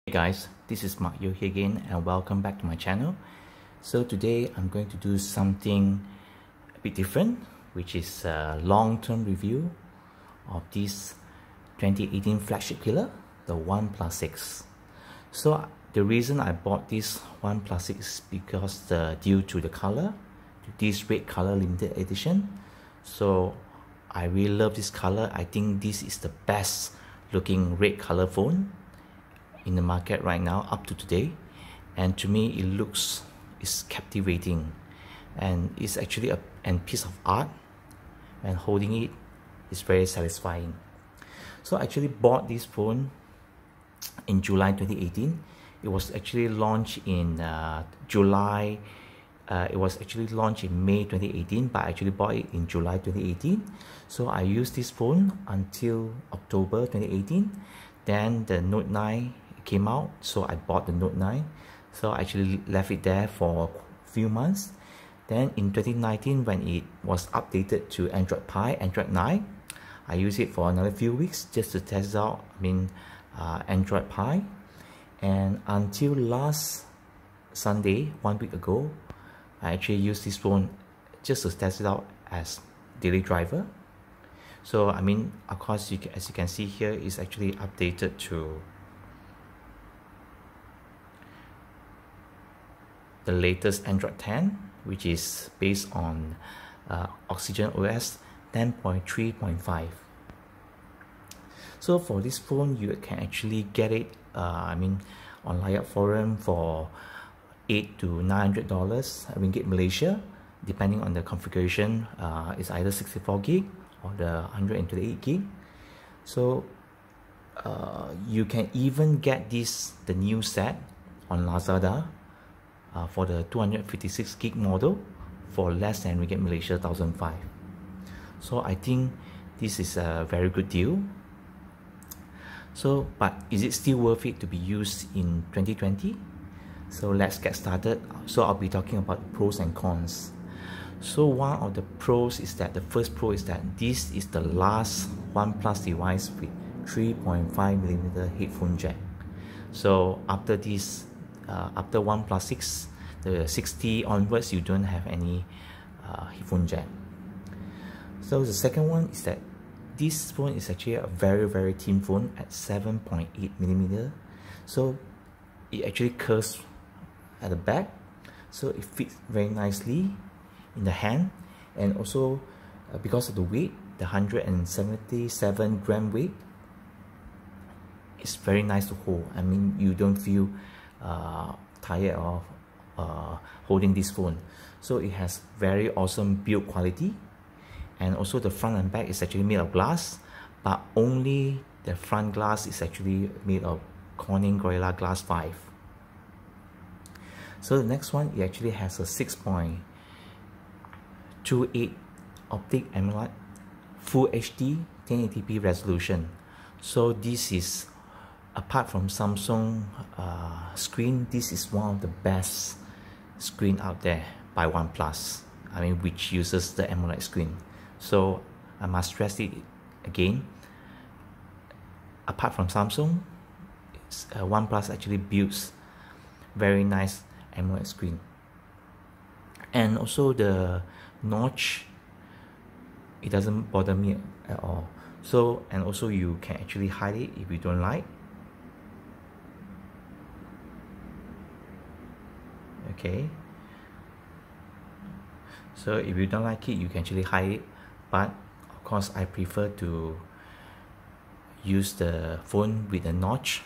Hey guys, this is Mark Yo here again and welcome back to my channel. So today I'm going to do something a bit different, which is a long-term review of this 2018 Flagship Killer, the Oneplus 6. So the reason I bought this Oneplus 6 is because due to the color, this red color limited edition. So I really love this color. I think this is the best looking red color phone in the market right now up to today, and to me it's captivating, and it's actually a piece of art, and holding it is very satisfying. So I actually bought this phone in July 2018. It was actually launched in July. It was actually launched in May 2018, but I actually bought it in July 2018. So I used this phone until October 2018. Then the Note 9 came out, so I bought the Note 9. So I actually left it there for a few months. Then in 2019, when it was updated to Android 9, I used it for another few weeks just to test out Android Pie. And until last Sunday, 1 week ago, I actually used this phone just to test it out as daily driver. So of course, as you can see here, it's actually updated to the latest Android 10, which is based on Oxygen OS 10.3.5. So for this phone, you can actually get it on Layup Forum for $800 to $900 Ringgit Malaysia, depending on the configuration. It's either 64 gig or the 128 gig. So you can even get the new set on Lazada for the 256 gig model for less than Ringgit Malaysia 1,005. So I think this is a very good deal. So, but is it still worth it to be used in 2020? So let's get started. So I'll be talking about the pros and cons. So one of the pros is that, the first pro is that this is the last OnePlus device with 3.5mm headphone jack. So after this, after OnePlus 6, the 60 onwards, you don't have any headphone jack. So the second one is that this phone is actually a very thin phone at 7.8mm. So it actually curves at the back, so it fits very nicely in the hand. And also because of the weight, the 177 gram weight, it's very nice to hold. You don't feel tired of holding this phone. So it has very awesome build quality, and also the front and back is actually made of glass, but only the front glass is actually made of Corning Gorilla Glass 5. So the next one, it actually has a 6.28 optic AMOLED Full HD 1080p resolution. So this is, apart from Samsung screen, this is one of the best screen out there by OnePlus, which uses the AMOLED screen. So I must stress it again, apart from Samsung, OnePlus actually builds very nice AMOLED screen. And also the notch, it doesn't bother me at all. So, and also you can actually hide it if you don't like. Okay, so if you don't like it, you can actually hide it, but of course I prefer to use the phone with a notch.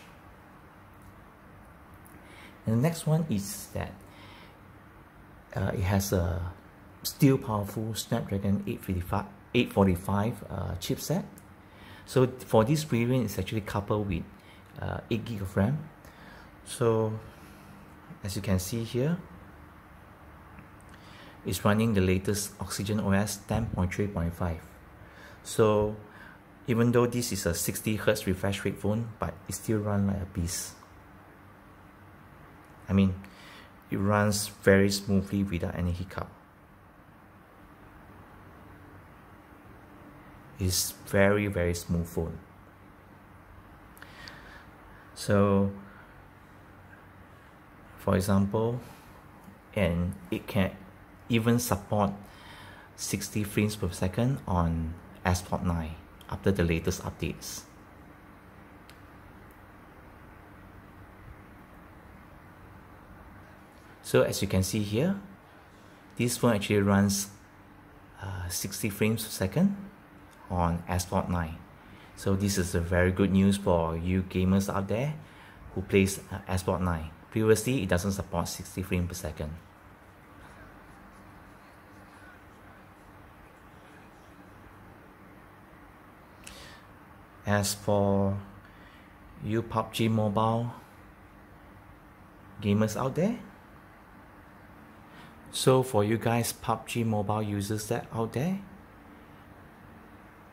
And the next one is that it has a still powerful Snapdragon 845 chipset. So for this variant, it's actually coupled with 8 gig of RAM. So as you can see here, it's running the latest Oxygen OS 10.3.5. So even though this is a 60 Hz refresh rate phone, but it still runs like a beast. It runs very smoothly without any hiccup. It's very smooth phone. So for example, and it can even support 60 frames per second on S-Plot 9 after the latest updates. So as you can see here, this phone actually runs 60 frames per second on S-Plot 9. So this is a very good news for you gamers out there who plays S-Plot 9. Previously, it doesn't support 60 frames per second. As for you PUBG Mobile gamers out there, so for you guys PUBG Mobile users that out there,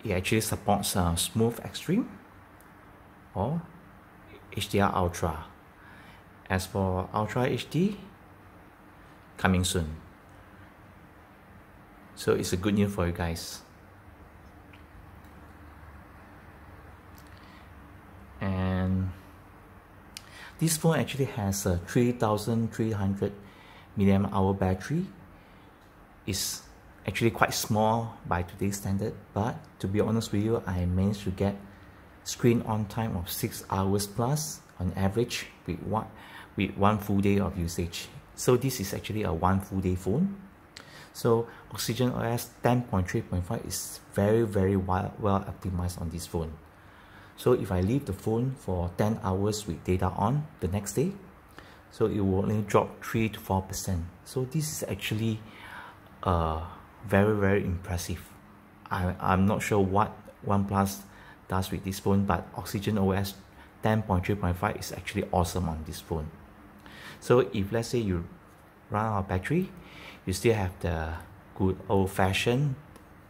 it actually supports Smooth Extreme or HDR Ultra. As for Ultra HD, coming soon. So it's a good news for you guys. And this phone actually has a 3300 milliamp hour battery. It's actually quite small by today's standard, but to be honest with you, I managed to get screen on time of 6 hours plus on average with one full day of usage. So this is actually a one full day phone. So Oxygen OS 10.3.5 is very well optimized on this phone. So if I leave the phone for 10 hours with data on the next day, so it will only drop 3 to 4%. So this is actually very impressive. I'm not sure what Oneplus does with this phone, but Oxygen OS 10.3.5 is actually awesome on this phone. So if let's say you run out of battery, you still have the good old-fashioned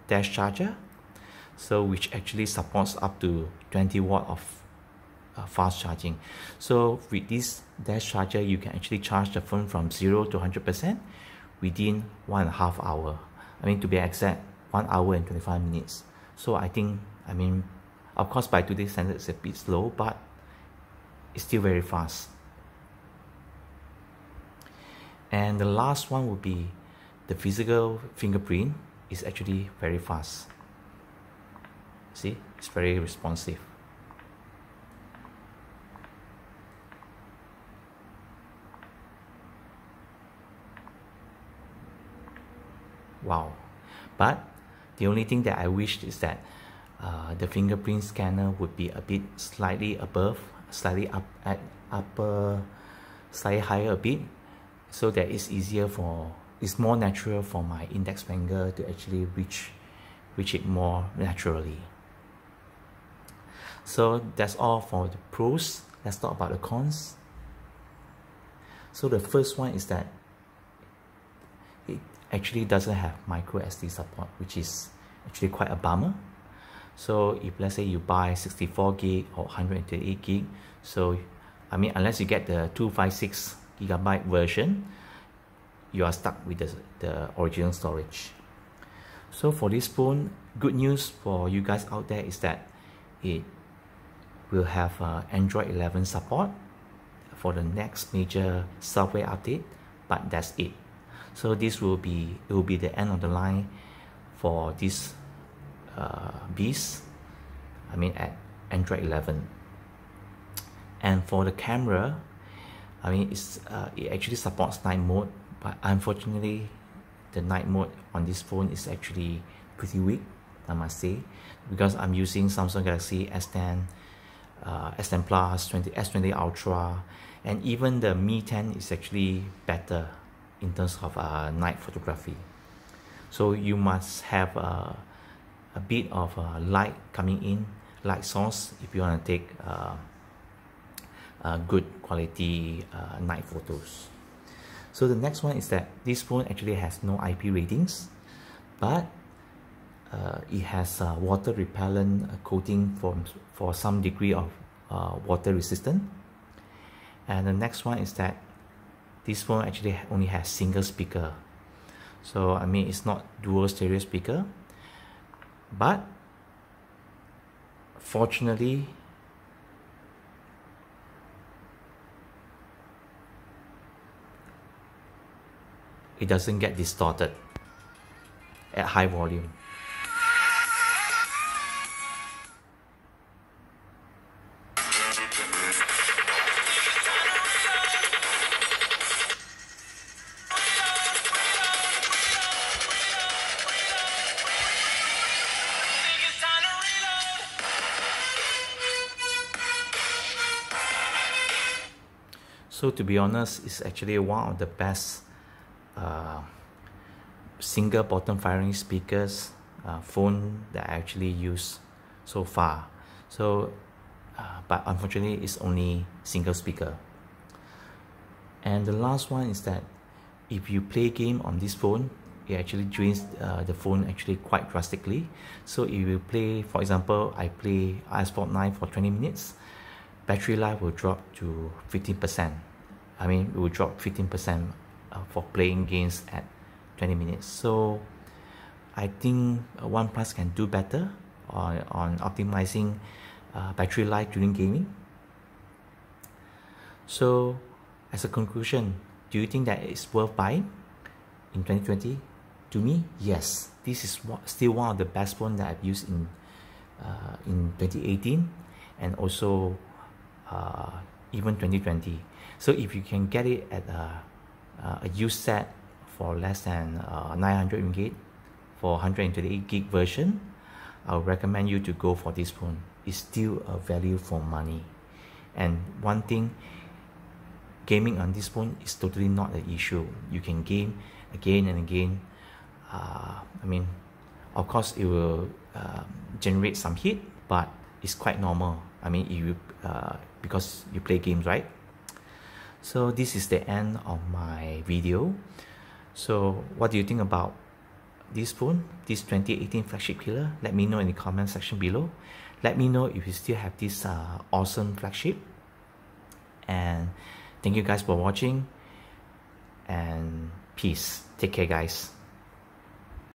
dash charger, so which actually supports up to 20 watt of fast charging. So with this dash charger, you can actually charge the phone from 0 to 100% within 1.5 hours. I mean, to be exact, 1 hour and 25 minutes. So I think, I mean, of course by today's standard it's a bit slow, but it's still very fast. And the last one would be the physical fingerprint is actually very fast. See, it's very responsive. Wow. But the only thing that I wished is that the fingerprint scanner would be a bit slightly above, slightly higher a bit, so that it's easier for, it's more natural for my index finger to actually reach it more naturally. So that's all for the pros. Let's talk about the cons. So the first one is that it actually doesn't have micro SD support, which is actually quite a bummer. So if let's say you buy 64 gig or 128 gig, so I mean, unless you get the 256 gigabyte version, you are stuck with the original storage. So for this phone, good news for you guys out there is that it will have Android 11 support for the next major software update, but that's it. So this will be the end of the line for this beast, I mean at Android 11. And for the camera, I mean it actually supports night mode, but unfortunately the night mode on this phone is actually pretty weak, I must say, because I'm using Samsung Galaxy S10, S10 Plus, S20 Ultra, and even the Mi 10 is actually better in terms of night photography. So you must have a bit of light coming in, light source, if you want to take good quality night photos. So the next one is that this phone actually has no IP ratings, but it has water repellent coating for some degree of water resistant. And the next one is that this phone actually only has single speaker. So I mean, it's not dual stereo speaker, but fortunately it doesn't get distorted at high volume. So to be honest, it's actually one of the best single bottom firing speakers phone that I actually use so far. So but unfortunately it's only single speaker. And the last one is that if you play game on this phone, it actually drains the phone actually quite drastically. So if you play, for example, I play iSport 9 for 20 minutes, battery life will drop to 15%. I mean, it will drop 15% for playing games at 20 minutes. So I think Oneplus can do better on optimizing battery life during gaming. So as a conclusion, do you think that it's worth buying in 2020? To me, yes. This is still one of the best phones that I've used in 2018 and also even 2020. So if you can get it at a used set for less than 900 ringgit for 128 gig version, I would recommend you to go for this phone. It's still a value for money. And one thing, gaming on this phone is totally not an issue. You can game again and again. I mean, of course it will generate some heat, but it's quite normal. I mean, if you because you play games, right? So this is the end of my video. So what do you think about this phone, this 2018 Flagship Killer? Let me know in the comment section below. Let me know if you still have this awesome flagship. And thank you guys for watching, and peace. Take care, guys.